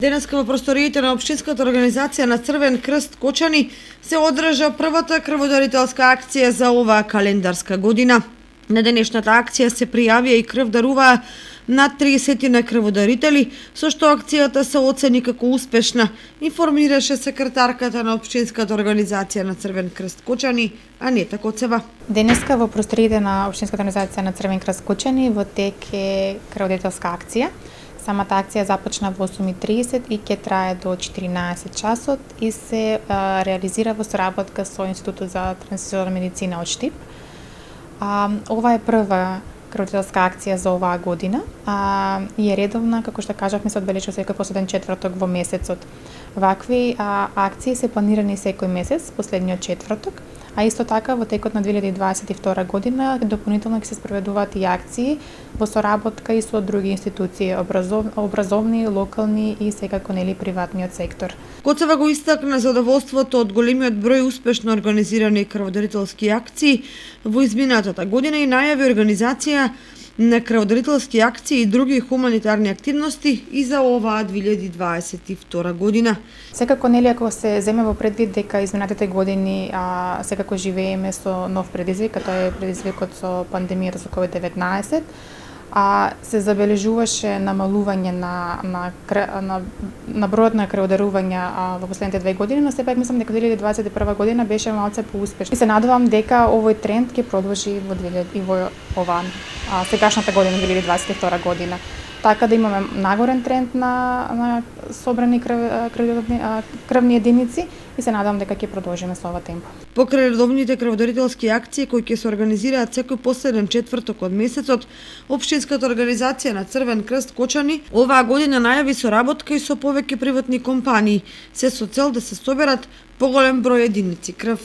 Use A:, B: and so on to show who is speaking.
A: Денеска во просториите на Општинската организација на Црвен крст Кочани се одржа првата крводарителска акција за оваа календарска година. На денешната акција се пријавија и крв даруваа над 30 на крводарители, со што акцијата се оцени како успешна, информираше секретарката на Општинската организација на Црвен крст Кочани, Анета Коцева.
B: Денеска во просториите на Општинската организација на Црвен крст Кочани во тек е крводарителска акција. Самата акција започна во 8:30 и ќе трае до 14 часот и се реализира во соработка со Институтот за трансфузионална медицина од Штип. Ова е прва крводарителска акција за оваа година и е редовна, како што кажавме, се одбележува секој последен четврток во месецот. Вакви акции се планирани секој месец, последниот четврток, а исто така во текот на 2022 година дополнително ќе се спроведуваат и акции во соработка и со други институции, образовни, локални и секако нели приватниот сектор.
A: Коцева го истакна задоволството од големиот број успешно организирани крводарителски акции во изминатата година и најави организација на крводарителски акции и други хуманитарни активности и за оваа 2022 година.
B: Секако нели ако се земе во предвид дека изминатите години секако живееме со нов предизвик, а тоа е предизвикот со пандемијата со COVID-19, се забележуваше намалување на бројот на крводарувања во последните 2 години, но сепак мислам дека 2021 година беше малце поуспешна. И се надевам дека овој тренд ќе продолжи во оваа сегашната година, 2022 година. Така да имаме нагорен тренд на собрани крвни единици и се надевам дека ќе продолжиме со ова темпо.
A: Покрај редовните крводарителски акции кои ќе се организираат секој последен четврток од месецот, Општинската организација на Црвен крст Кочани оваа година најави соработка и со повеќе приватни компании, се со цел да се соберат поголем број единици крв.